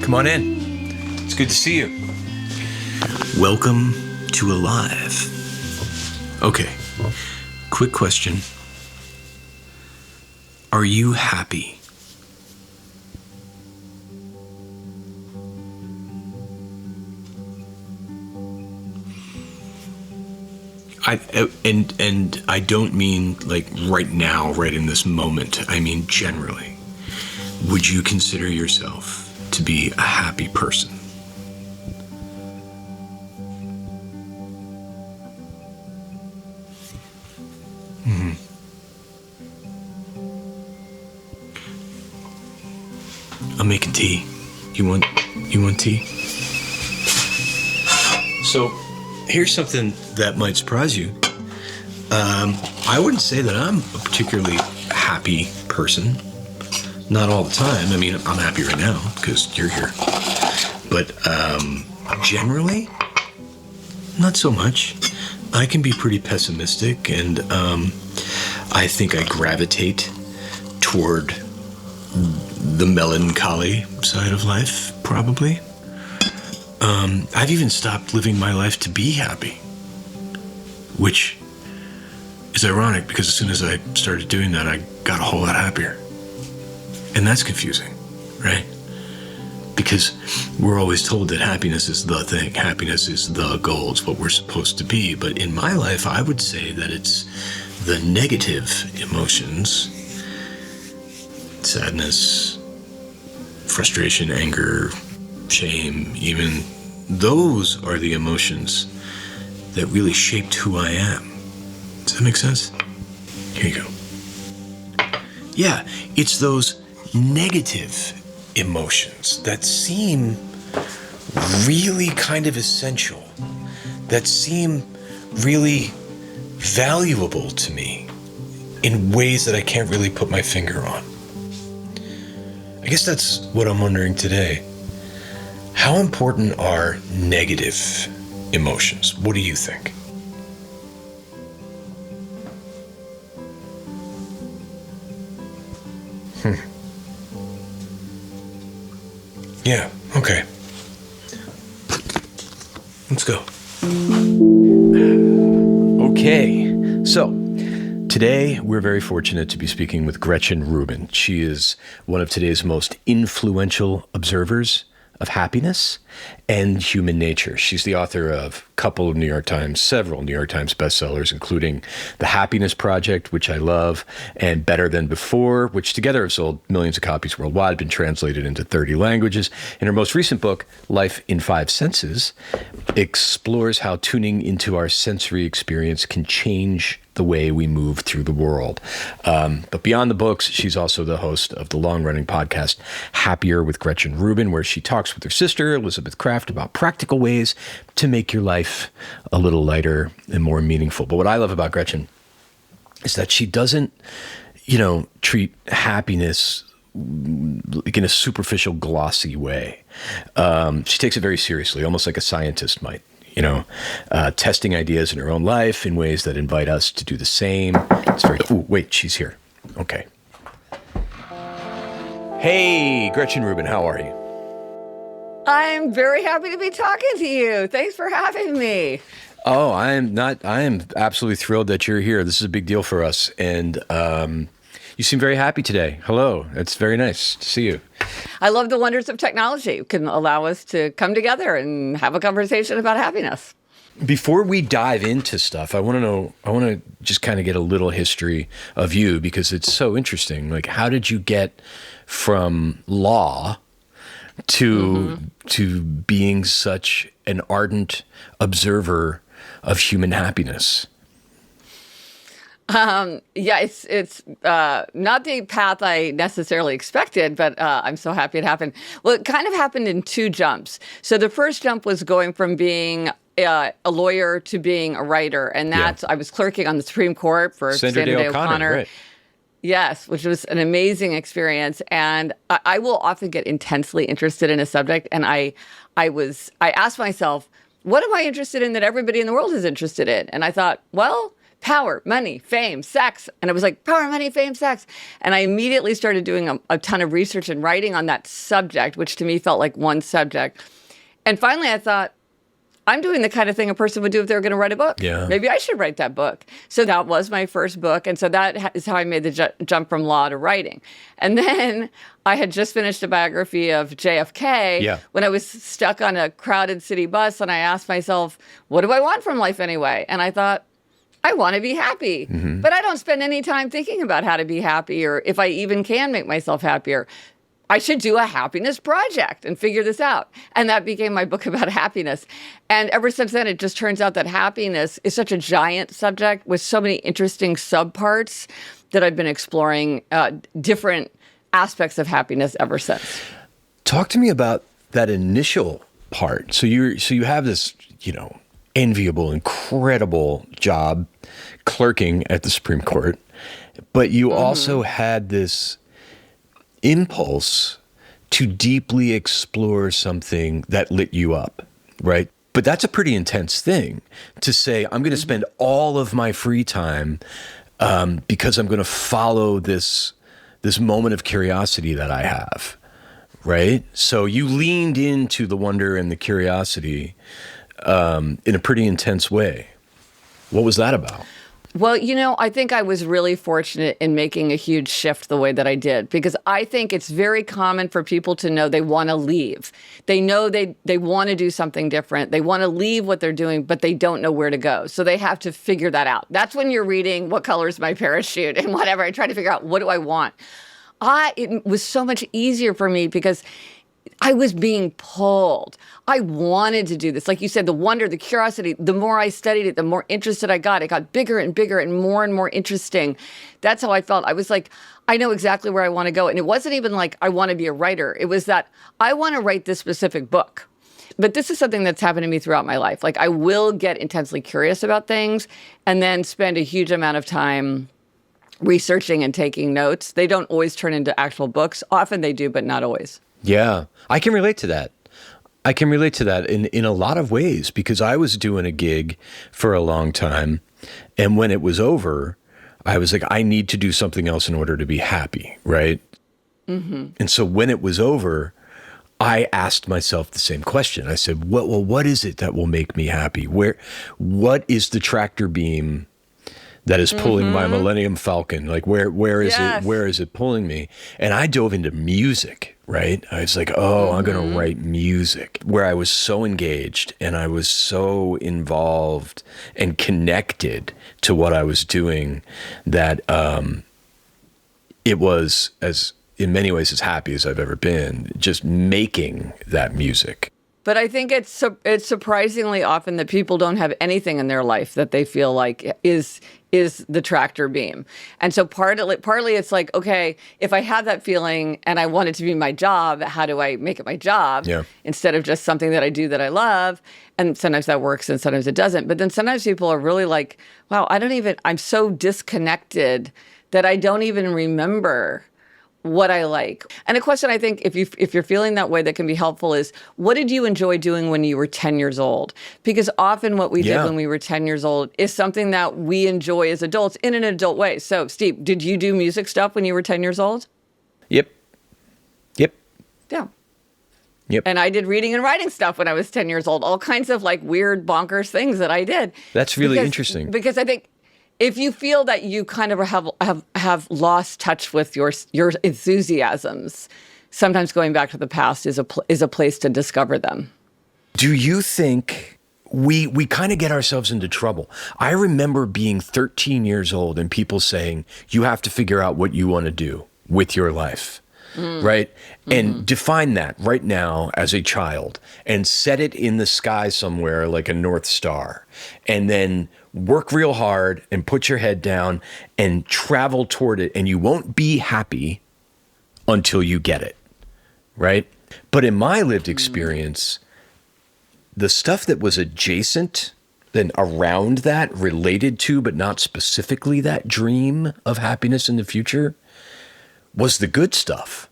Come on in. It's good to see you. Welcome to Alive. Okay, quick question. Are you happy? And I don't mean like right now, right in this moment. I mean generally. Would you consider yourself to be a happy person? I'm making tea. You want tea? So, here's something that might surprise you. I wouldn't say that I'm a particularly happy person. Not all the time. I mean, I'm happy right now because you're here. But generally, not so much. I can be pretty pessimistic, and I think I gravitate toward the melancholy side of life, probably. I've even stopped living my life to be happy, which is ironic because as soon as I started doing that, I got a whole lot happier. And that's confusing, right? Because we're always told that happiness is the thing, happiness is the goal, it's what we're supposed to be. But in my life, I would say that it's the negative emotions, sadness, frustration, anger, shame, even those are the emotions that really shaped who I am. Does that make sense? Here you go. Yeah, it's those negative emotions that seem really kind of essential, that seem really valuable to me in ways that I can't really put my finger on. I guess that's what I'm wondering today. How important are negative emotions? What do you think? Yeah, okay. Let's go. Okay, so today we're very fortunate to be speaking with Gretchen Rubin. She is one of today's most influential observers of happiness and human nature. She's the author of a couple of several New York Times bestsellers, including The Happiness Project, which I love, and Better Than Before, which together have sold millions of copies worldwide, been translated into 30 languages. And her most recent book, Life in Five Senses, explores how tuning into our sensory experience can change the way we move through the world. But beyond the books, she's also the host of the long-running podcast Happier with Gretchen Rubin, where she talks with her sister, Elizabeth Kraft, about practical ways to make your life a little lighter and more meaningful. But what I love about Gretchen is that she doesn't, treat happiness like in a superficial, glossy way. She takes it very seriously, almost like a scientist might. Testing ideas in her own life in ways that invite us to do the same. It's very, wait, she's here. Okay. Hey, Gretchen Rubin, how are you? I'm very happy to be talking to you. Thanks for having me. Oh, I am absolutely thrilled that you're here. This is a big deal for us. And you seem very happy today. Hello. It's very nice to see you. I love the wonders of technology. It can allow us to come together and have a conversation about happiness. Before we dive into stuff, I want to just kind of get a little history of you because it's so interesting. Like, how did you get from law to being such an ardent observer of human happiness? It's not the path I necessarily expected, but I'm so happy it happened. Well, it kind of happened in two jumps. So the first jump was going from being a lawyer to being a writer, and I was clerking on the Supreme Court for Sandra Day O'Connor. Right. Yes, which was an amazing experience. And I will often get intensely interested in a subject, and I asked myself, what am I interested in that everybody in the world is interested in? And I thought, well, power, money, fame, sex. And I was like, power, money, fame, sex. And I immediately started doing a ton of research and writing on that subject, which to me felt like one subject. And finally I thought, I'm doing the kind of thing a person would do if they were going to write a book. Yeah. Maybe I should write that book. So that was my first book. And so that is how I made the jump from law to writing. And then I had just finished a biography of JFK when I was stuck on a crowded city bus. And I asked myself, what do I want from life anyway? And I thought, I want to be happy, but I don't spend any time thinking about how to be happy or if I even can make myself happier. I should do a happiness project and figure this out. And that became my book about happiness. And ever since then, it just turns out that happiness is such a giant subject with so many interesting subparts that I've been exploring different aspects of happiness ever since. Talk to me about that initial part. So you have this, enviable, incredible job clerking at the Supreme Court, but you also had this impulse to deeply explore something that lit you up, right? But that's a pretty intense thing to say, I'm going to spend all of my free time because I'm going to follow this moment of curiosity that I have, right? So you leaned into the wonder and the curiosity in a pretty intense way. What was that about? Well, I think I was really fortunate in making a huge shift the way that I did, because I think it's very common for people to know they want to leave. They know they want to do something different. They want to leave what they're doing, but they don't know where to go. So they have to figure that out. That's when you're reading What Color is My Parachute and whatever. I try to figure out, what do I want? It was so much easier for me because I was being pulled. I wanted to do this. Like you said, the wonder, the curiosity, the more I studied it, the more interested I got. It got bigger and bigger and more interesting. That's how I felt. I was like, I know exactly where I want to go. And it wasn't even like I want to be a writer. It was that I want to write this specific book. But this is something that's happened to me throughout my life. Like I will get intensely curious about things and then spend a huge amount of time researching and taking notes. They don't always turn into actual books. Often they do, but not always. Yeah, I can relate to that. I can relate to that in a lot of ways, because I was doing a gig for a long time. And when it was over, I was like, I need to do something else in order to be happy, right? And so when it was over, I asked myself the same question. I said, what is it that will make me happy? What is the tractor beam that is pulling my Millennium Falcon? Like where is it? Where is it pulling me? And I dove into music, right? I was like, I'm going to write music, where I was so engaged and I was so involved and connected to what I was doing that it was, as in many ways, as happy as I've ever been, just making that music. But I think it's surprisingly often that people don't have anything in their life that they feel like is the tractor beam. And so partly it's like, okay, if I have that feeling and I want it to be my job, how do I make it my job instead of just something that I do that I love? And sometimes that works and sometimes it doesn't. But then sometimes people are really like, wow, I'm so disconnected that I don't even remember what I like. And a question I think if you're feeling that way that can be helpful is, what did you enjoy doing when you were 10 years old? Because often what we did when we were 10 years old is something that we enjoy as adults in an adult way. So Steve, did you do music stuff when you were 10 years old? Yep. Yeah. Yep. And I did reading and writing stuff when I was 10 years old, all kinds of like weird bonkers things that I did. That's really interesting. Because I think if you feel that you kind of have lost touch with your enthusiasms, sometimes going back to the past is a place to discover them. Do you think we kind of get ourselves into trouble? I remember being 13 years old and people saying, you have to figure out what you want to do with your life. Right? And define that right now as a child and set it in the sky somewhere like a North Star. And then work real hard and put your head down and travel toward it. And you won't be happy until you get it. Right? But in my lived experience, the stuff that was adjacent then around that, related to, but not specifically that dream of happiness in the future, was the good stuff.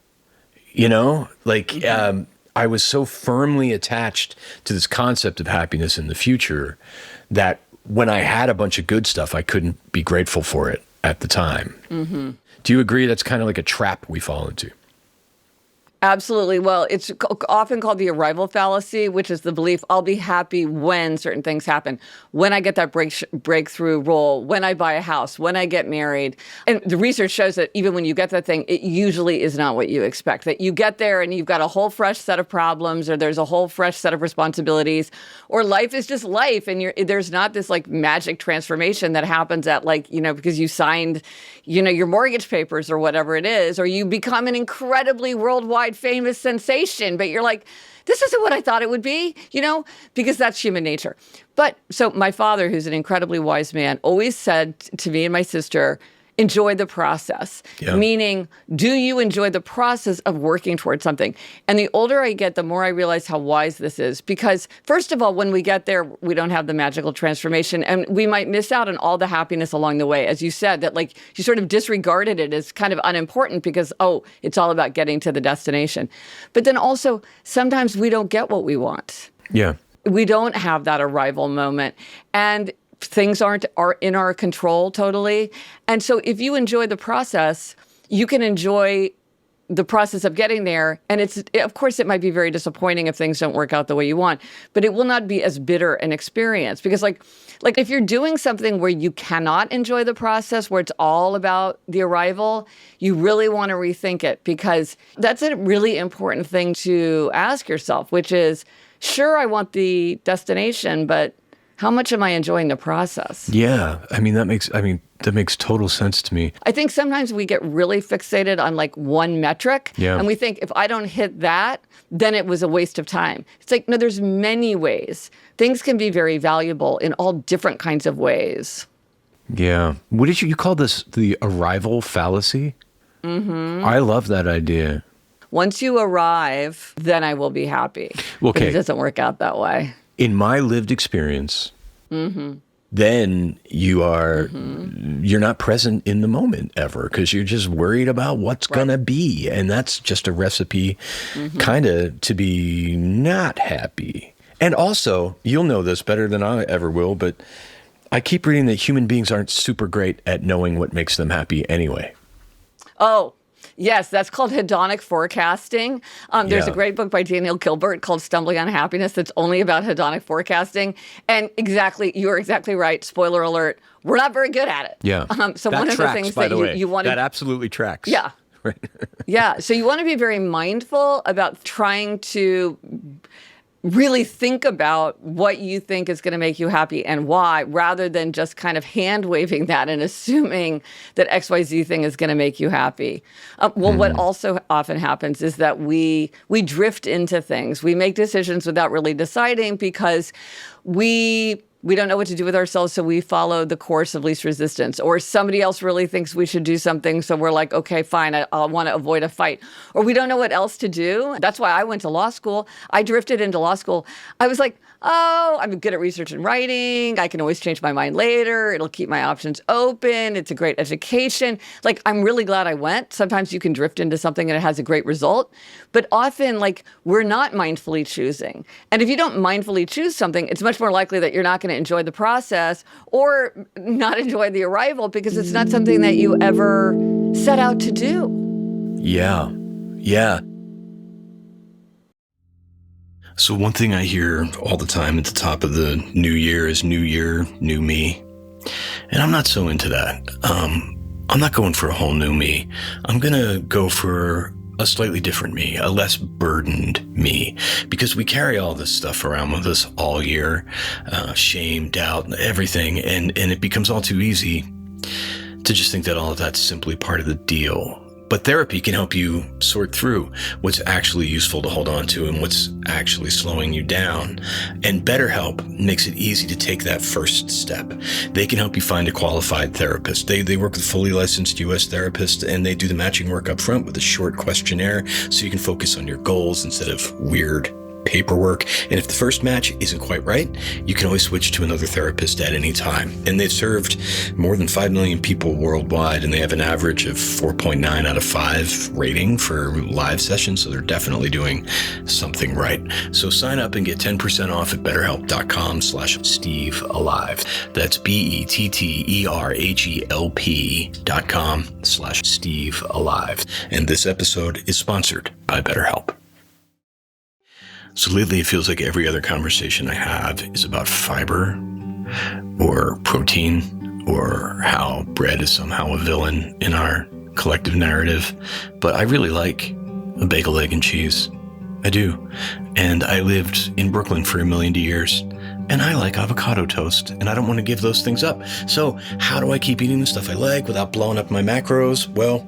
I was so firmly attached to this concept of happiness in the future that when I had a bunch of good stuff, I couldn't be grateful for it at the time. Do you agree that's kind of like a trap we fall into? Absolutely. Well, it's often called the arrival fallacy, which is the belief I'll be happy when certain things happen, when I get that breakthrough role, when I buy a house, when I get married. And the research shows that even when you get that thing, it usually is not what you expect, that you get there and you've got a whole fresh set of problems, or there's a whole fresh set of responsibilities, or life is just life. And there's not this like magic transformation that happens at like, because you signed, your mortgage papers or whatever it is, or you become an incredibly worldwide famous sensation, but you're like, this isn't what I thought it would be, because that's human nature. But so my father, who's an incredibly wise man, always said to me and my sister, enjoy the process. Yeah. Meaning, do you enjoy the process of working towards something? And the older I get, the more I realize how wise this is. Because first of all, when we get there, we don't have the magical transformation, and we might miss out on all the happiness along the way. As you said, that like you sort of disregarded it as kind of unimportant because, it's all about getting to the destination. But then also, sometimes we don't get what we want. Yeah. We don't have that arrival moment. And things are in our control totally. And so if you enjoy the process, you can enjoy the process of getting there. And of course, it might be very disappointing if things don't work out the way you want, but it will not be as bitter an experience. Because like if you're doing something where you cannot enjoy the process, where it's all about the arrival, you really want to rethink it, because that's a really important thing to ask yourself, which is, sure, I want the destination, but how much am I enjoying the process? Yeah. That makes total sense to me. I think sometimes we get really fixated on like one metric. Yeah. And we think if I don't hit that, then it was a waste of time. It's like, no, there's many ways. Things can be very valuable in all different kinds of ways. Yeah. What did you call this? The arrival fallacy? Mm-hmm. I love that idea. Once you arrive, then I will be happy. Okay. But it doesn't work out that way. In my lived experience, then you're not present in the moment ever, because you're just worried about what's going to be. And that's just a recipe kind of to be not happy. And also, you'll know this better than I ever will, but I keep reading that human beings aren't super great at knowing what makes them happy anyway. Oh, yes, that's called hedonic forecasting. There's a great book by Daniel Gilbert called Stumbling on Happiness that's only about hedonic forecasting. And you're exactly right. Spoiler alert, we're not very good at it. Yeah. So that one of tracks, the things by that the way. you want to... That absolutely tracks. Yeah. Right. Yeah. So you want to be very mindful about trying to really think about what you think is going to make you happy and why, rather than just kind of hand waving that and assuming that XYZ thing is going to make you happy. What also often happens is that we drift into things. We make decisions without really deciding because we don't know what to do with ourselves, so we follow the course of least resistance. Or somebody else really thinks we should do something, so we're like, okay, fine, I want to avoid a fight. Or we don't know what else to do. That's why I went to law school. I drifted into law school. I was like, I'm good at research and writing. I can always change my mind later. It'll keep my options open. It's a great education. Like, I'm really glad I went. Sometimes you can drift into something and it has a great result. But often, like, we're not mindfully choosing. And if you don't mindfully choose something, it's much more likely that you're not going to enjoy the process or not enjoy the arrival because it's not something that you ever set out to do. Yeah. Yeah. So one thing I hear all the time at the top of the new year is new year, new me. And I'm not so into that. I'm not going for a whole new me. I'm going to go for a slightly different me, a less burdened me, because we carry all this stuff around with us all year, shame, doubt, everything. And it becomes all too easy to just think that all of that's simply part of the deal. But therapy can help you sort through what's actually useful to hold on to and what's actually slowing you down. And BetterHelp makes it easy to take that first step. They can help you find a qualified therapist. They work with fully licensed U.S. therapists, and they do the matching work up front with a short questionnaire so you can focus on your goals instead of weird paperwork. And if the first match isn't quite right, you can always switch to another therapist at any time. And they've served more than 5 million people worldwide, and they have an average of 4.9 out of 5 rating for live sessions. So they're definitely doing something right. So sign up and get 10% off at betterhelp.com/Steve Alive. That's BetterHelp.com/Steve Alive. And this episode is sponsored by BetterHelp. So lately it feels like every other conversation I have is about fiber or protein or how bread is somehow a villain in our collective narrative. But I really like a bagel, egg, and cheese. I do. And I lived in Brooklyn for 1 million years. And I like avocado toast, and I don't want to give those things up. So how do I keep eating the stuff I like without blowing up my macros? Well,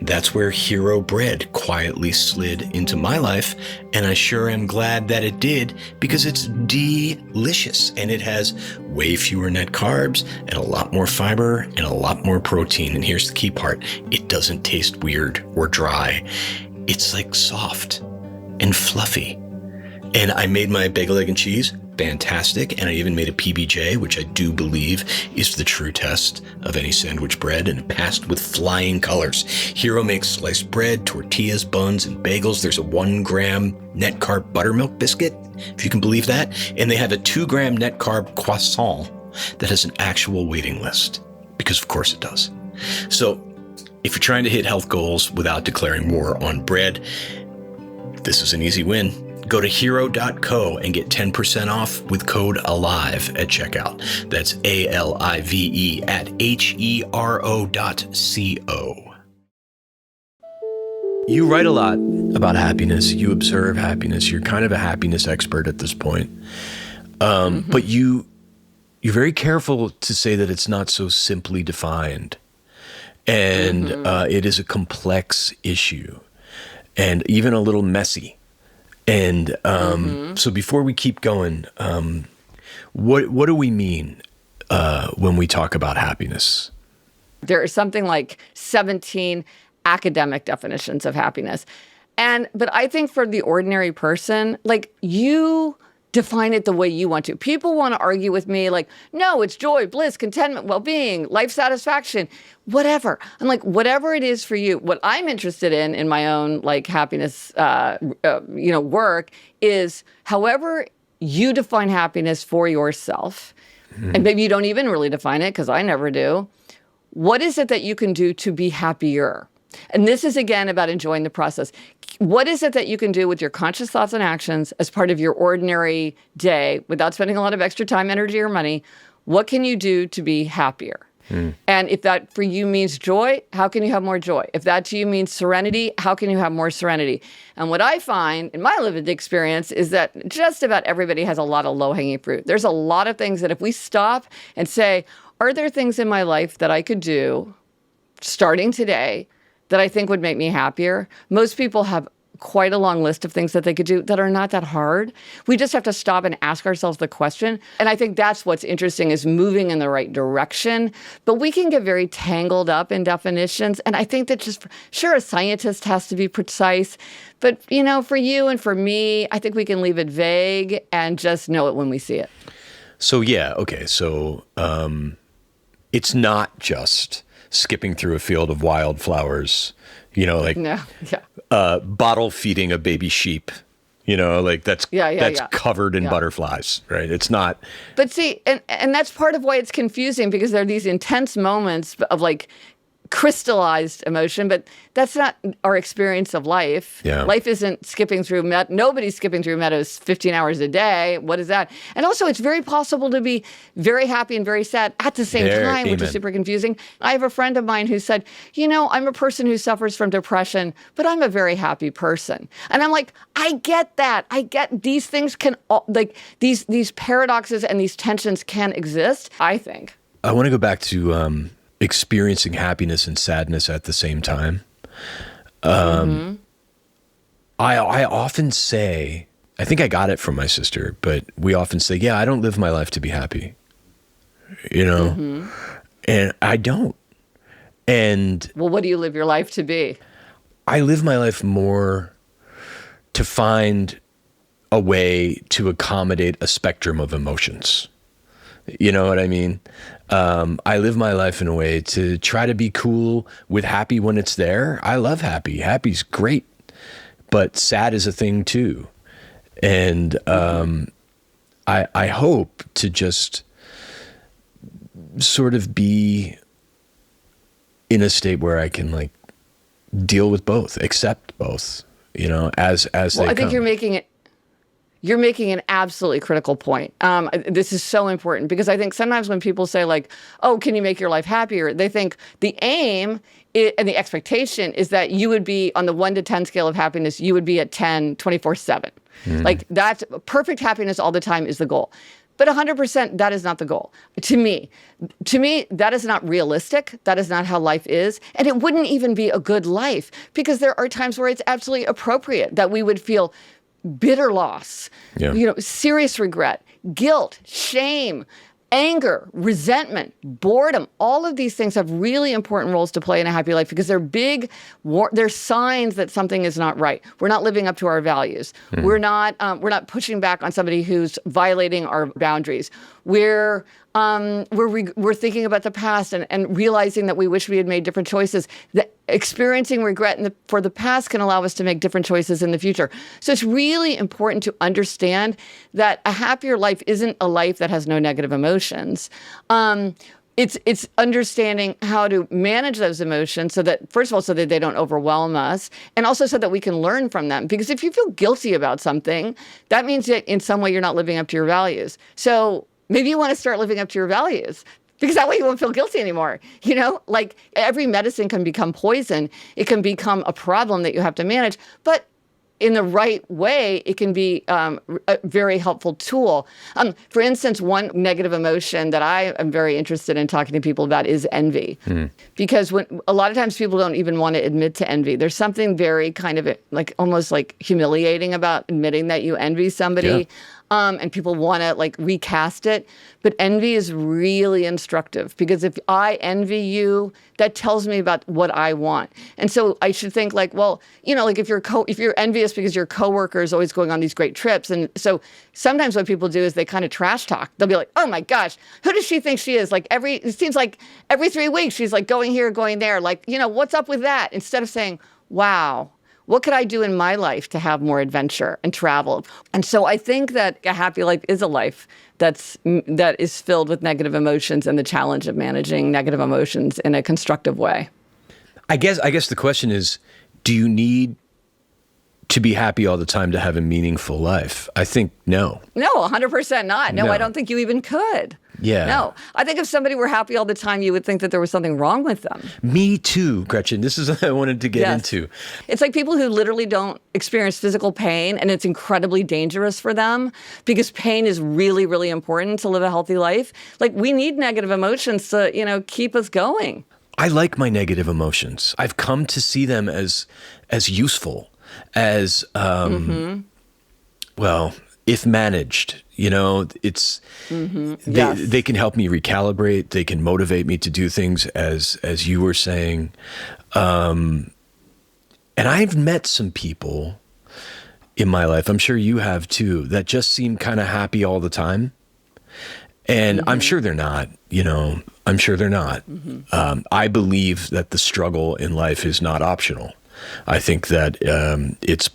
that's where Hero Bread quietly slid into my life, and I sure am glad that it did, because it's delicious, and it has way fewer net carbs and a lot more fiber and a lot more protein. And here's the key part: it doesn't taste weird or dry. It's like soft and fluffy. And I made my bagel, egg, and cheese fantastic, and I even made a PBJ, which I do believe is the true test of any sandwich bread, and it passed with flying colors. Hero makes sliced bread, tortillas, buns, and bagels. There's a 1 gram net carb buttermilk biscuit, if you can believe that, and they have a 2 gram net carb croissant that has an actual waiting list, because of course it does. So if you're trying to hit health goals without declaring war on bread, this is an easy win. Go to hero.co and get 10% off with code ALIVE at checkout. That's ALIVE at HERO.co. You write a lot about happiness. You observe happiness. You're kind of a happiness expert at this point. But you're very careful to say that it's not so simply defined. And it is a complex issue and even a little messy. And so before we keep going, what do we mean when we talk about happiness? There are something like 17 academic definitions of happiness. But I think for the ordinary person, like, you define it the way you want to. People want to argue with me like, no, it's joy, bliss, contentment, well-being, life satisfaction, whatever. I'm like, whatever it is for you. What I'm interested in my own like happiness, work is however you define happiness for yourself. And maybe you don't even really define it, because I never do. What is it that you can do to be happier? And this is, again, about enjoying the process. What is it that you can do with your conscious thoughts and actions as part of your ordinary day without spending a lot of extra time, energy, or money? What can you do to be happier? And if that for you means joy, how can you have more joy? If that to you means serenity, how can you have more serenity? And what I find in my lived experience is that just about everybody has a lot of low-hanging fruit. There's a lot of things that if we stop and say, are there things in my life that I could do starting today that I think would make me happier? Most people have quite a long list of things that they could do that are not that hard. We just have to stop and ask ourselves the question. And I think that's what's interesting, is moving in the right direction. But we can get very tangled up in definitions. And I think that sure, a scientist has to be precise. But, for you and for me, I think we can leave it vague and just know it when we see it. So, yeah, okay. So it's not just skipping through a field of wildflowers, bottle feeding a baby sheep, that's covered in butterflies, right? It's not. But see, and that's part of why it's confusing, because there are these intense moments of like crystallized emotion, but that's not our experience of life. Yeah. Life isn't skipping through, nobody's skipping through meadows 15 hours a day. What is that? And also, it's very possible to be very happy and very sad at the same time, which is super confusing. I have a friend of mine who said, I'm a person who suffers from depression, but I'm a very happy person. And I'm like, I get that. I get these things these paradoxes and these tensions can exist, I think. I want to go back to experiencing happiness and sadness at the same time. I often say, I think I got it from my sister, but we often say, I don't live my life to be happy, and I don't. And well, what do you live your life to be? I live my life more to find a way to accommodate a spectrum of emotions. You know what I mean? I live my life in a way to try to be cool with happy when it's there. I love happy. Happy's great, but sad is a thing too. And I hope to just sort of be in a state where I can like deal with both, accept both, you know, as they come. I think you're making an absolutely critical point. This is so important because I think sometimes when people say like, oh, can you make your life happier? They think the aim and the expectation is that you would be on the 1 to 10 scale of happiness, you would be at 10, 24/7. Like that's perfect happiness all the time is the goal. But 100%, that is not the goal. To me, that is not realistic. That is not how life is. And it wouldn't even be a good life because there are times where it's absolutely appropriate that we would feel bitter loss, serious regret, guilt, shame, anger, resentment, boredom. All of these things have really important roles to play in a happy life because they're signs that something is not right. We're not living up to our values. We're not pushing back on somebody who's violating our boundaries. We're thinking about the past and realizing that we wish we had made different choices. Experiencing regret for the past can allow us to make different choices in the future. So it's really important to understand that a happier life isn't a life that has no negative emotions. It's understanding how to manage those emotions so that, first of all, so that they don't overwhelm us, and also so that we can learn from them. Because if you feel guilty about something, that means that in some way you're not living up to your values. So maybe you want to start living up to your values because that way you won't feel guilty anymore. You know, like every medicine can become poison. It can become a problem that you have to manage. But in the right way, it can be a very helpful tool. For instance, one negative emotion that I am very interested in talking to people about is envy. Because a lot of times people don't even want to admit to envy. There's something very kind of like almost like humiliating about admitting that you envy somebody. Yeah. And people want to like recast it. But envy is really instructive because if I envy you, that tells me about what I want. And so I should think like, well, you know, like if you're envious because your coworker is always going on these great trips. And so sometimes what people do is they kind of trash talk. They'll be like, oh my gosh, who does she think she is? Like it seems like every 3 weeks she's like going here, going there. Like, you know, what's up with that? Instead of saying, wow, what could I do in my life to have more adventure and travel? And so I think that a happy life is a life that is filled with negative emotions and the challenge of managing negative emotions in a constructive way. I guess the question is, do you need to be happy all the time to have a meaningful life? I think no. No, 100% not. No, No. I don't think you even could. Yeah. No. I think if somebody were happy all the time, you would think that there was something wrong with them. Me too, Gretchen. This is what I wanted to get into. It's like people who literally don't experience physical pain, and it's incredibly dangerous for them because pain is really, really important to live a healthy life. Like we need negative emotions to, you know, keep us going. I like my negative emotions. I've come to see them as useful, as well, if managed. You know, it's they can help me recalibrate. They can motivate me to do things, as you were saying. And I've met some people in my life, I'm sure you have too, that just seem kind of happy all the time. And I'm sure they're not, you know, I'm sure they're not. I believe that the struggle in life is not optional. I think that it's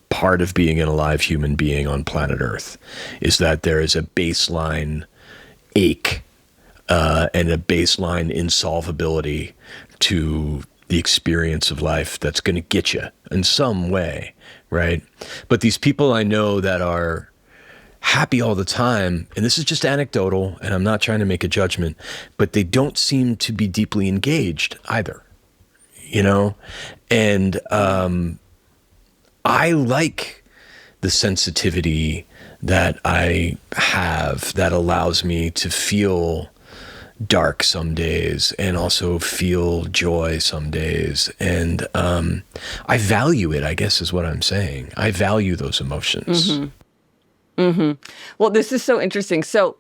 part of being an alive human being on planet Earth is that there is a baseline ache and a baseline insolvability to the experience of life that's going to get you in some way, right? But these people I know that are happy all the time, and this is just anecdotal, and I'm not trying to make a judgment, but they don't seem to be deeply engaged either, you know? And I like the sensitivity that I have that allows me to feel dark some days and also feel joy some days. And I value it, I guess is what I'm saying. I value those emotions. Well, this is so interesting. So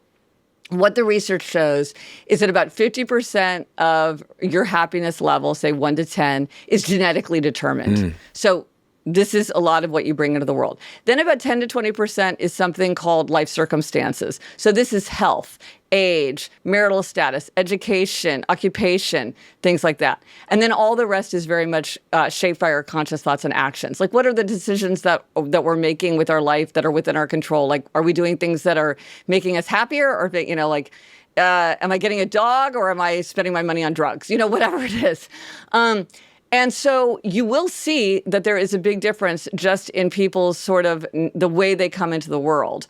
what the research shows is that about 50% of your happiness level, say 1 to 10, is genetically determined. So this is a lot of what you bring into the world. Then about 10 to 20% is something called life circumstances. So this is health, age, marital status, education, occupation, things like that. And then all the rest is very much shaped by our conscious thoughts and actions. Like, what are the decisions that we're making with our life that are within our control? Like, are we doing things that are making us happier, or am I getting a dog, or am I spending my money on drugs? Whatever it is. And so you will see that there is a big difference just in people's sort of the way they come into the world.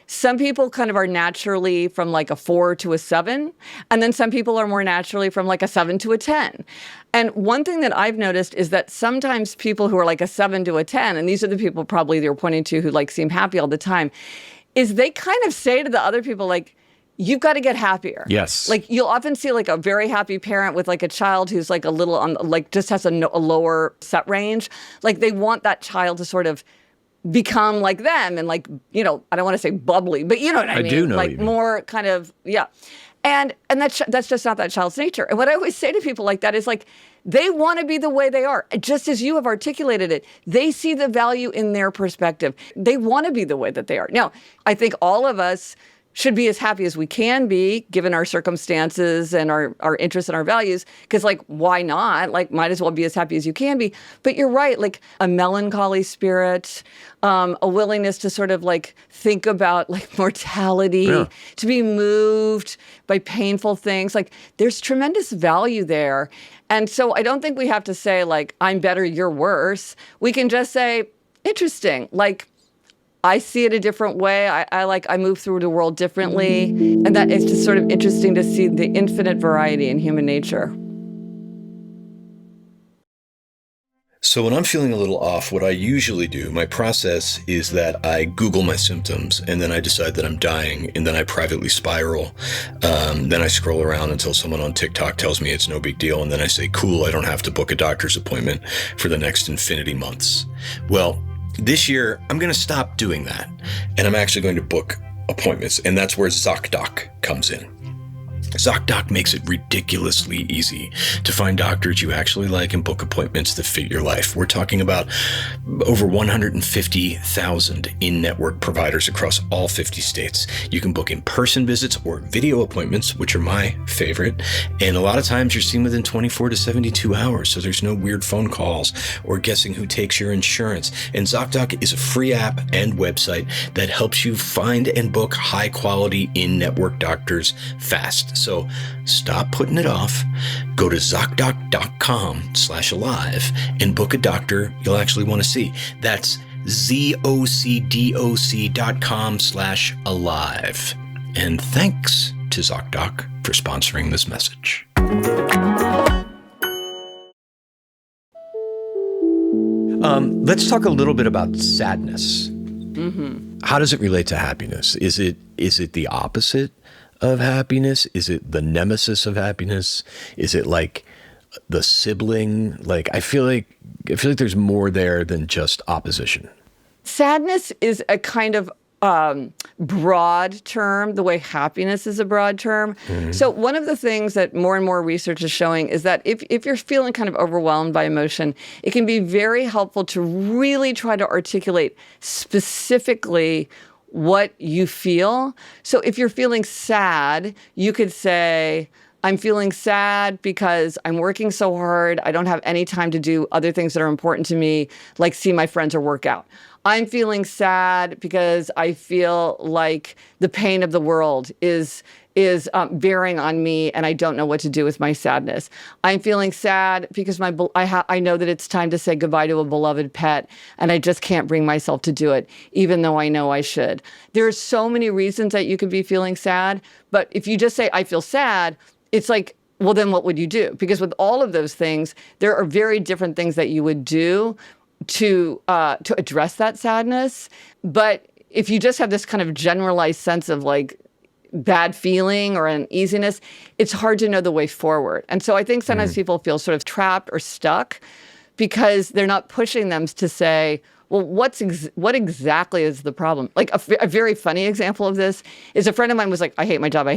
Some people kind of are naturally from like a 4 to a 7, and then some people are more naturally from like a 7 to a 10. And one thing that I've noticed is that sometimes people who are like a 7 to a 10, and these are the people probably you're pointing to who like seem happy all the time, is they kind of say to the other people like, you've got to get happier. Yes. Like, you'll often see like a very happy parent with like a child who's like a little on, like just has a lower set range. Like, they want that child to sort of become like them and like, I don't want to say bubbly, but you know what I mean? I do know like what you mean. More kind of, yeah. And that's just not that child's nature. And what I always say to people like that is like, they want to be the way they are, just as you have articulated it. They see the value in their perspective. They want to be the way that they are. Now, I think all of us should be as happy as we can be, given our circumstances and our interests and our values, because, like, why not? Like, might as well be as happy as you can be. But you're right, like, a melancholy spirit, a willingness to sort of, like, think about, like, mortality, to be moved by painful things. Like, there's tremendous value there. And so I don't think we have to say, like, I'm better, you're worse. We can just say, interesting, like, I see it a different way. I move through the world differently. And that it's just sort of interesting to see the infinite variety in human nature. So when I'm feeling a little off, what I usually do, my process is that I Google my symptoms, and then I decide that I'm dying, and then I privately spiral. Then I scroll around until someone on TikTok tells me it's no big deal, and then I say, cool, I don't have to book a doctor's appointment for the next infinity months. Well, this year, I'm going to stop doing that, and I'm actually going to book appointments, and that's where ZocDoc comes in. ZocDoc makes it ridiculously easy to find doctors you actually like and book appointments that fit your life. We're talking about over 150,000 in-network providers across all 50 states. You can book in-person visits or video appointments, which are my favorite. And a lot of times you're seen within 24 to 72 hours, so there's no weird phone calls or guessing who takes your insurance. And ZocDoc is a free app and website that helps you find and book high-quality in-network doctors fast. So stop putting it off. Go to ZocDoc.com/alive and book a doctor you'll actually want to see. That's ZocDoc.com/alive. And thanks to ZocDoc for sponsoring this message. Let's talk a little bit about sadness. Mm-hmm. How does it relate to happiness? Is it the opposite of happiness? Is it the nemesis of happiness? Is it like the sibling? Like, I feel like there's more there than just opposition. Sadness is a kind of broad term, the way happiness is a broad term. Mm-hmm. So one of the things that more and more research is showing is that if you're feeling kind of overwhelmed by emotion, it can be very helpful to really try to articulate specifically what you feel. So if you're feeling sad, you could say, I'm feeling sad because I'm working so hard. I don't have any time to do other things that are important to me, like see my friends or work out. I'm feeling sad because I feel like the pain of the world is bearing on me, and I don't know what to do with my sadness. I'm feeling sad because I know that it's time to say goodbye to a beloved pet, and I just can't bring myself to do it, even though I know I should. There are so many reasons that you could be feeling sad, but if you just say, I feel sad, it's like, well, then what would you do? Because with all of those things, there are very different things that you would do to address that sadness. But if you just have this kind of generalized sense of like bad feeling or uneasiness, it's hard to know the way forward. And so I think sometimes people feel sort of trapped or stuck because they're not pushing them to say, well, what exactly is the problem? Like a very funny example of this is a friend of mine was like, I hate my job.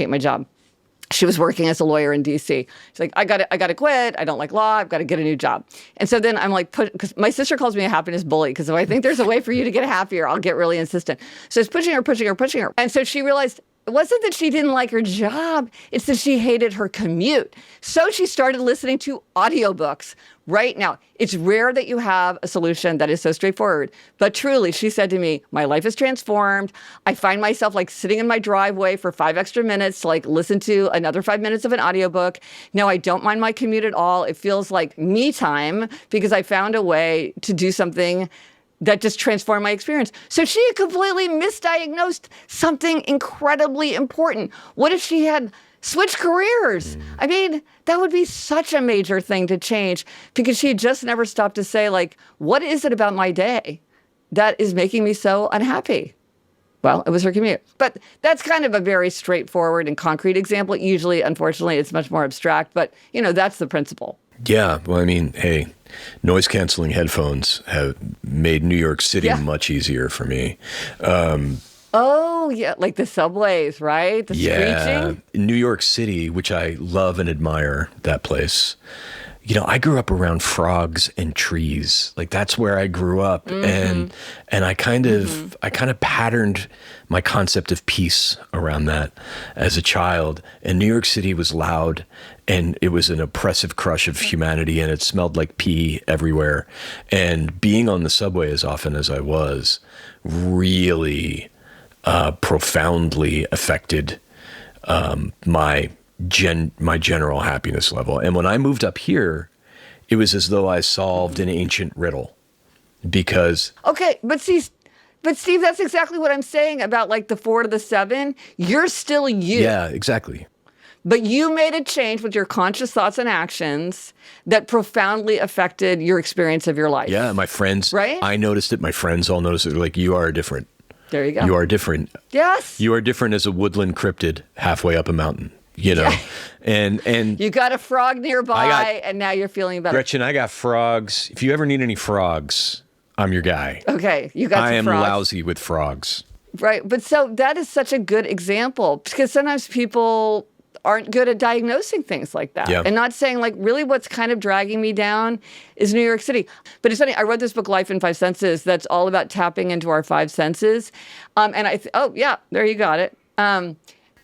She was working as a lawyer in DC. She's like, I got to quit. I don't like law. I've got to get a new job. And so then I'm like, because my sister calls me a happiness bully, because if I think there's a way for you to get happier, I'll get really insistent. So it's pushing her. And so she realized it wasn't that she didn't like her job. It's that she hated her commute. So she started listening to audiobooks. Right now, it's rare that you have a solution that is so straightforward. But truly, she said to me, my life is transformed. I find myself like sitting in my driveway for 5 extra minutes to like listen to another 5 minutes of an audiobook. Now, I don't mind my commute at all. It feels like me time because I found a way to do something that just transformed my experience. So she had completely misdiagnosed something incredibly important. What if she had switched careers? I mean, that would be such a major thing to change because she had just never stopped to say, like, what is it about my day that is making me so unhappy? Well, it was her commute. But that's kind of a very straightforward and concrete example. Usually, unfortunately, it's much more abstract, but, you know, that's the principle. Yeah. Well, I mean, hey, noise canceling headphones have made New York City much easier for me. Oh, yeah, like the subways, right? The screeching? New York City, which I love and admire, that place. You know, I grew up around frogs and trees. Like that's where I grew up, and I kind of patterned my concept of peace around that as a child. And New York City was loud, and it was an oppressive crush of humanity, and it smelled like pee everywhere. And being on the subway as often as I was really profoundly affected my general happiness level. And when I moved up here, it was as though I solved an ancient riddle because... Okay, but Steve, that's exactly what I'm saying about like the 4 to the 7. You're still you. Yeah, exactly. But you made a change with your conscious thoughts and actions that profoundly affected your experience of your life. Yeah, my friends, right? I noticed it. My friends all noticed it. They're like, you are different. There you go. You are different. Yes. You are different as a woodland cryptid halfway up a mountain, you know? Yeah. And you got a frog nearby and now you're feeling better. Gretchen, I got frogs. If you ever need any frogs, I'm your guy. Okay, you got some frogs. I am lousy with frogs. Right, but so that is such a good example because sometimes people aren't good at diagnosing things like that and not saying like really what's kind of dragging me down is New York City. But it's funny, I read this book, Life in 5 Senses, that's all about tapping into our 5 senses. And there you got it.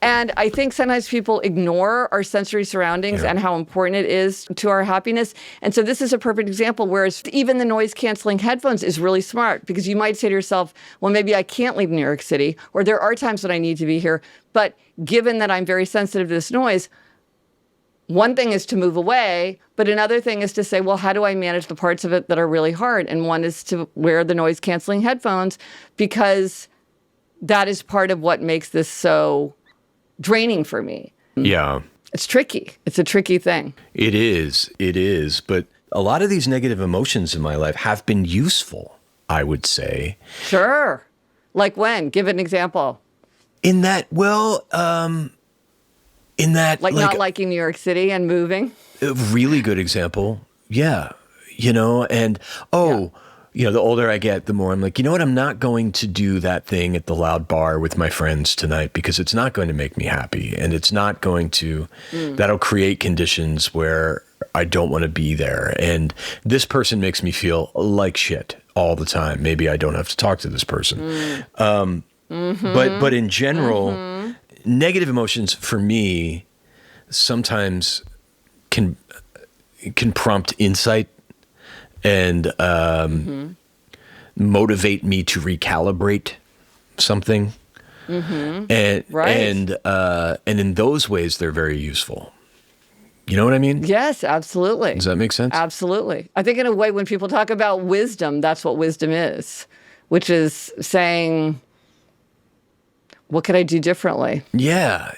And I think sometimes people ignore our sensory surroundings and how important it is to our happiness. And so this is a perfect example, whereas even the noise canceling headphones is really smart because you might say to yourself, well, maybe I can't leave New York City, or there are times when I need to be here. But given that I'm very sensitive to this noise, one thing is to move away, but another thing is to say, well, how do I manage the parts of it that are really hard? And one is to wear the noise canceling headphones because that is part of what makes this so draining for me. Yeah. It's tricky. It's a tricky thing. It is. But a lot of these negative emotions in my life have been useful, I would say. Sure. Like when? Give an example. Like not liking New York City and moving? A really good example. Yeah. You know, and you know, the older I get, the more I'm like, you know what? I'm not going to do that thing at the loud bar with my friends tonight because it's not going to make me happy. And it's not going to, that'll create conditions where I don't want to be there. And this person makes me feel like shit all the time. Maybe I don't have to talk to this person. But in general, negative emotions for me sometimes can prompt insight and motivate me to recalibrate something. And in those ways, they're very useful. You know what I mean? Yes, absolutely. Does that make sense? Absolutely. I think in a way, when people talk about wisdom, that's what wisdom is, which is saying, what could I do differently? Yeah.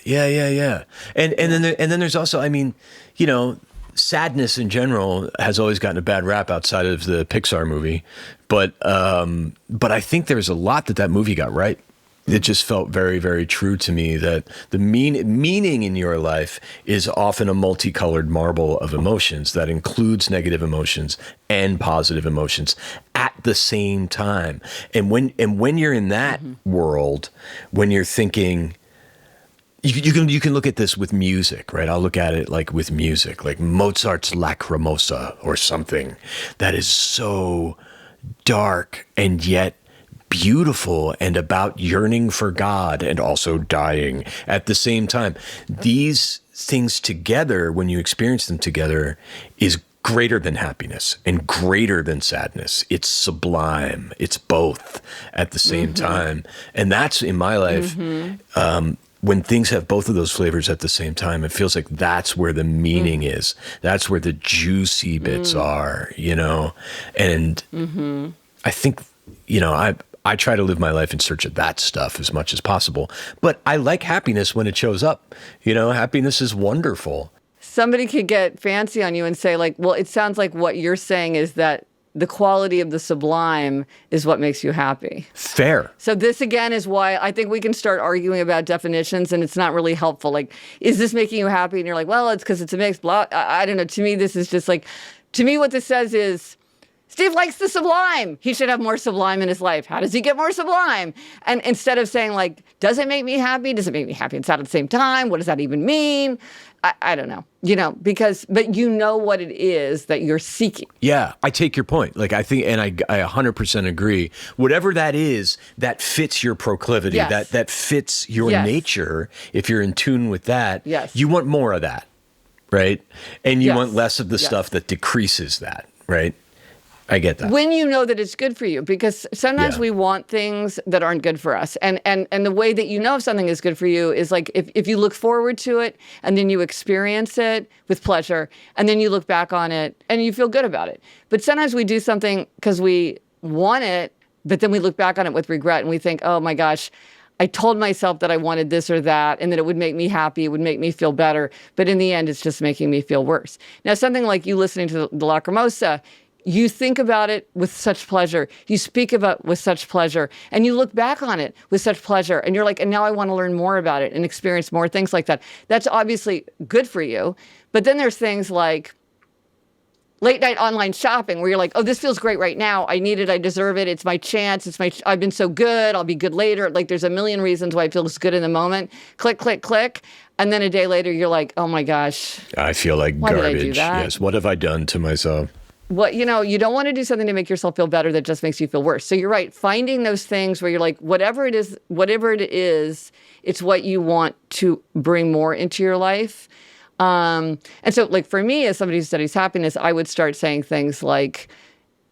And then there's also, I mean, you know, sadness in general has always gotten a bad rap outside of the Pixar movie, but I think there's a lot that movie got right. It just felt very, very true to me that the meaning in your life is often a multicolored marble of emotions that includes negative emotions and positive emotions at the same time. And when you're in that world, when you're thinking, You can look at this with music, right? I'll look at it like with music, like Mozart's Lacrimosa or something that is so dark and yet beautiful and about yearning for God and also dying at the same time. These things together, when you experience them together, is greater than happiness and greater than sadness. It's sublime. It's both at the same time. And that's in my life, when things have both of those flavors at the same time, it feels like that's where the meaning is. That's where the juicy bits are, And I think, I try to live my life in search of that stuff as much as possible. But I like happiness when it shows up. Happiness is wonderful. Somebody could get fancy on you and say, like, well, it sounds like what you're saying is that the quality of the sublime is what makes you happy. Fair. So this, again, is why I think we can start arguing about definitions, and it's not really helpful. Like, is this making you happy? And you're like, well, it's because it's a mix. Blah. I don't know. To me, this is just like, to me, what this says is, Steve likes the sublime. He should have more sublime in his life. How does he get more sublime? And instead of saying, like, does it make me happy? Does it make me happy and sad at the same time? What does that even mean? I don't know, but you know what it is that you're seeking. Yeah, I take your point. Like, I think, and I 100% agree. Whatever that is, that fits your proclivity, that fits your nature. If you're in tune with that, you want more of that, right? And you want less of the stuff that decreases that, right? I get that. When you know that it's good for you, because sometimes we want things that aren't good for us. And the way that you know if something is good for you is like if you look forward to it and then you experience it with pleasure and then you look back on it and you feel good about it. But sometimes we do something because we want it, but then we look back on it with regret and we think, oh my gosh, I told myself that I wanted this or that and that it would make me happy, it would make me feel better. But in the end, it's just making me feel worse. Now, something like you listening to the Lacrimosa, you think about it with such pleasure. You speak about it with such pleasure. And you look back on it with such pleasure. And you're like, and now I want to learn more about it and experience more things like that. That's obviously good for you. But then there's things like late night online shopping where you're like, oh, this feels great right now. I need it. I deserve it. It's my chance. I've been so good. I'll be good later. Like there's a million reasons why it feels good in the moment. Click, click, click. And then a day later, you're like, oh my gosh. I feel like why garbage. Did I do that? Yes. What have I done to myself? You don't want to do something to make yourself feel better that just makes you feel worse. So you're right. Finding those things where you're like, whatever it is, it's what you want to bring more into your life. And so like for me, as somebody who studies happiness, I would start saying things like,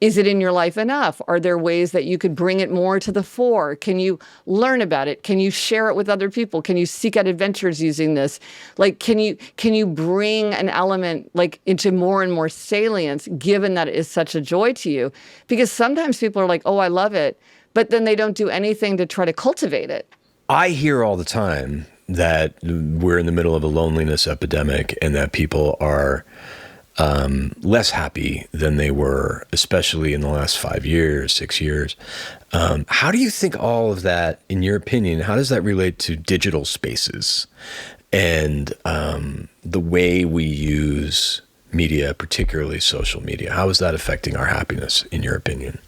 is it in your life enough? Are there ways that you could bring it more to the fore? Can you learn about it? Can you share it with other people? Can you seek out adventures using this? Like, can you bring an element like into more and more salience, given that it is such a joy to you? Because sometimes people are like, oh, I love it, but then they don't do anything to try to cultivate it. I hear all the time that we're in the middle of a loneliness epidemic and that people are less happy than they were, especially in the last 5 years, 6 years. How do you think all of that, in your opinion, how does that relate to digital spaces and the way we use media, particularly social media? How is that affecting our happiness, in your opinion?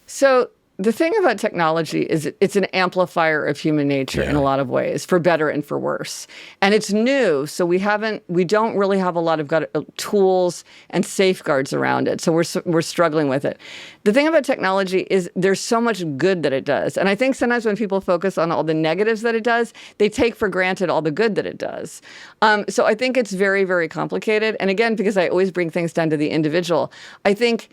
So the thing about technology is it's an amplifier of human nature in a lot of ways, for better and for worse. And it's new, so we don't really have a lot of tools and safeguards around it. So we're struggling with it. The thing about technology is there's so much good that it does. And I think sometimes when people focus on all the negatives that it does, they take for granted all the good that it does. So I think it's very, very complicated. And again, because I always bring things down to the individual, I think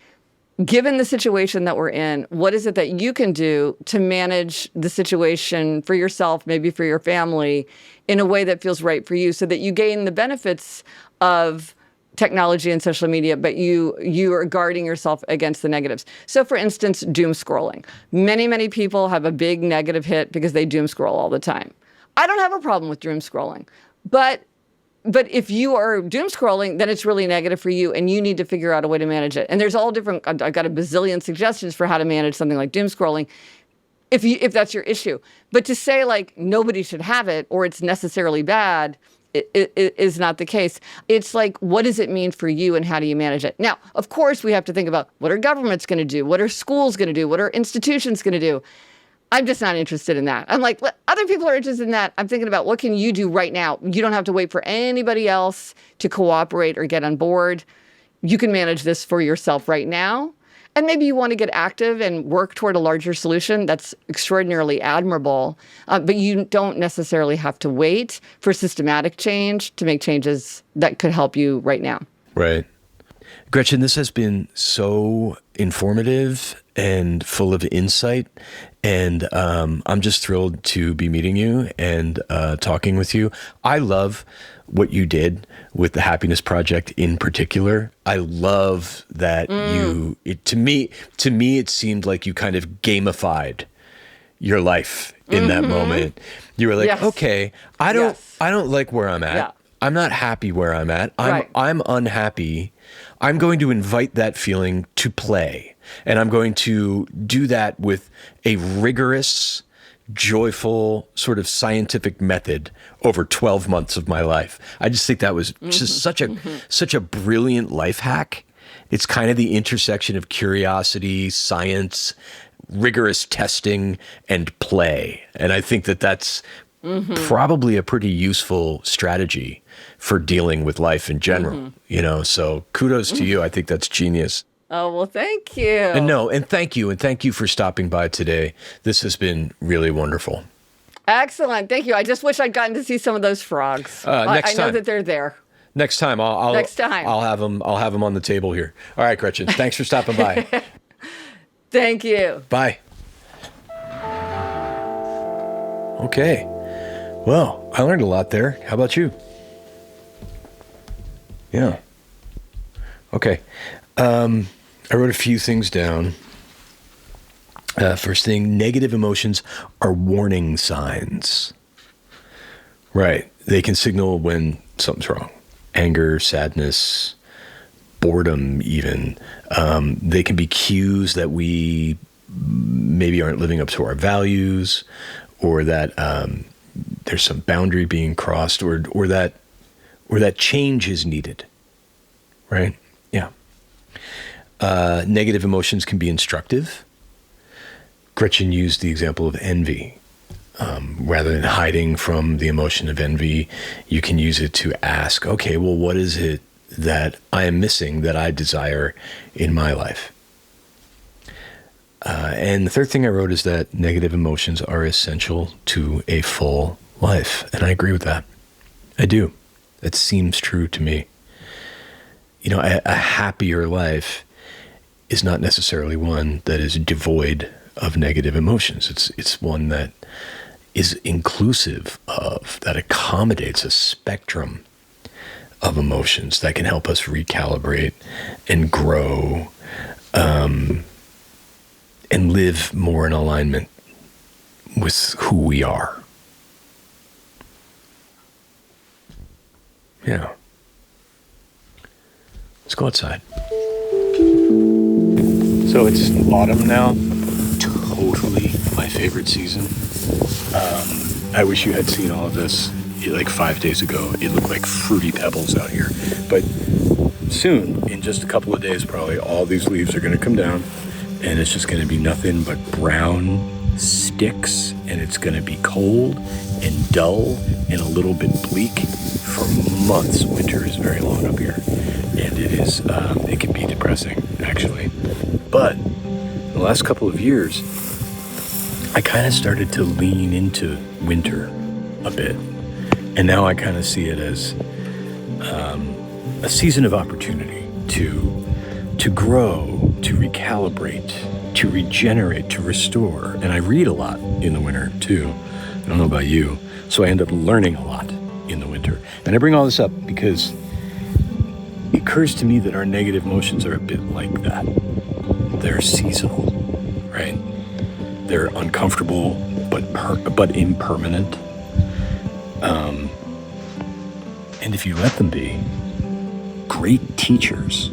given the situation that we're in, what is it that you can do to manage the situation for yourself, maybe for your family, in a way that feels right for you so that you gain the benefits of technology and social media, but you are guarding yourself against the negatives. So for instance, doom scrolling. Many, many people have a big negative hit because they doom scroll all the time. I don't have a problem with doom scrolling, but if you are doom scrolling, then it's really negative for you and you need to figure out a way to manage it. And there's all different, I've got a bazillion suggestions for how to manage something like doom scrolling if that's your issue. But to say like nobody should have it or it's necessarily bad, it is not the case. It's like, what does it mean for you and how do you manage it? Now, of course, we have to think about what are governments going to do? What are schools going to do? What are institutions going to do? I'm just not interested in that. I'm like, other people are interested in that. I'm thinking about what can you do right now? You don't have to wait for anybody else to cooperate or get on board. You can manage this for yourself right now. And maybe you want to get active and work toward a larger solution. That's extraordinarily admirable. But you don't necessarily have to wait for systematic change to make changes that could help you right now. Right. Gretchen, this has been so informative and full of insight. And I'm just thrilled to be meeting you and talking with you. I love what you did with the Happiness Project in particular. I love that to me, it seemed like you kind of gamified your life in that moment. You were like, Yes. okay, I don't like where I'm at. Yeah. I'm not happy where I'm at. Right. I'm unhappy. I'm going to invite that feeling to play. And I'm going to do that with a rigorous, joyful, sort of scientific method over 12 months of my life. I just think that was just such a brilliant life hack. It's kind of the intersection of curiosity, science, rigorous testing, and play. And I think that that's probably a pretty useful strategy for dealing with life in general, so kudos to you. I think that's genius. Oh, well, thank you. And thank you for stopping by today. This has been really wonderful. Excellent. Thank you. I just wish I'd gotten to see some of those frogs. Next I know time. that they're there. Next time, Next time. I'll have them on the table here. All right, Gretchen. Thanks for stopping by. Thank you. Bye. Okay. Well, I learned a lot there. How about you? Yeah. Okay. I wrote a few things down. First thing, negative emotions are warning signs. Right. They can signal when something's wrong. Anger, sadness, boredom even. They can be cues that we maybe aren't living up to our values, or that there's some boundary being crossed, or that change is needed. Right? Yeah. Negative emotions can be instructive. Gretchen used the example of envy. Rather than hiding from the emotion of envy, you can use it to ask, okay, well, what is it that I am missing that I desire in my life? And the third thing I wrote is that negative emotions are essential to a full life. And I agree with that. I do. That seems true to me. A happier life is not necessarily one that is devoid of negative emotions. It's one that is inclusive of, that accommodates a spectrum of emotions that can help us recalibrate and grow, and live more in alignment with who we are. Yeah. Let's go outside. So it's autumn now. Totally my favorite season. I wish you had seen all of this like 5 days ago. It looked like fruity pebbles out here. But soon, in just a couple of days probably, all these leaves are going to come down, and it's just going to be nothing but brown sticks, and it's going to be cold and dull and a little bit bleak for months. Winter is very long up here, and it can be depressing, actually. But in the last couple of years, I kind of started to lean into winter a bit. And now I kind of see it as a season of opportunity to grow, to recalibrate, to regenerate, to restore. And I read a lot in the winter too. I don't know about you. So I end up learning a lot in the winter. And I bring all this up because it occurs to me that our negative emotions are a bit like that. They're seasonal, right? They're uncomfortable, but impermanent. And if you let them be, great teachers.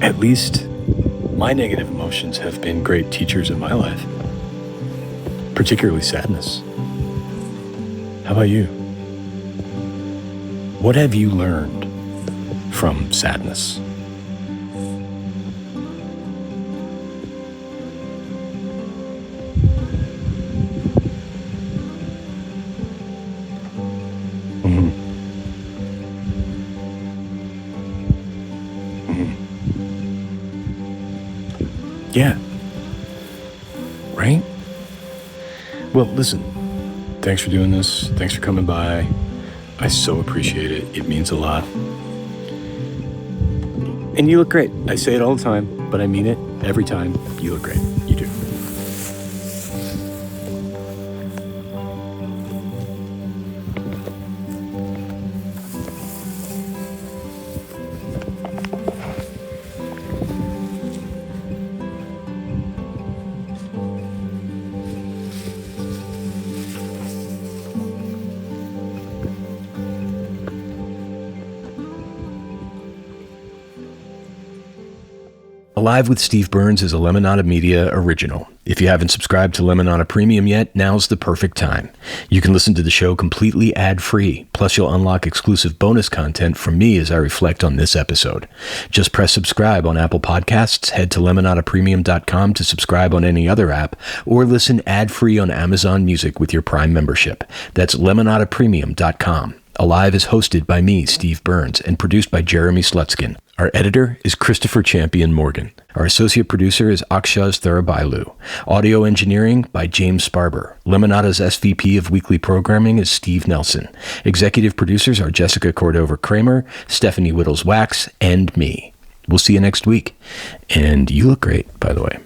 At least my negative emotions have been great teachers in my life, particularly sadness. How about you? What have you learned from sadness? Yeah. Right? Well, listen, thanks for doing this. Thanks for coming by. I so appreciate it. It means a lot. And you look great. I say it all the time, but I mean it every time. You look great. You do. Alive with Steve Burns is a Lemonada Media original. If you haven't subscribed to Lemonada Premium yet, now's the perfect time. You can listen to the show completely ad-free, plus you'll unlock exclusive bonus content from me as I reflect on this episode. Just press subscribe on Apple Podcasts, head to lemonadapremium.com to subscribe on any other app, or listen ad-free on Amazon Music with your Prime membership. That's lemonadapremium.com. Alive is hosted by me, Steve Burns, and produced by Jeremy Slutskin. Our editor is Christopher Champion Morgan. Our associate producer is Akshaz Tharabailu. Audio engineering by James Sparber. Lemonada's SVP of weekly programming is Steve Nelson. Executive producers are Jessica Cordova-Kramer, Stephanie Whittles-Wax, and me. We'll see you next week. And you look great, by the way.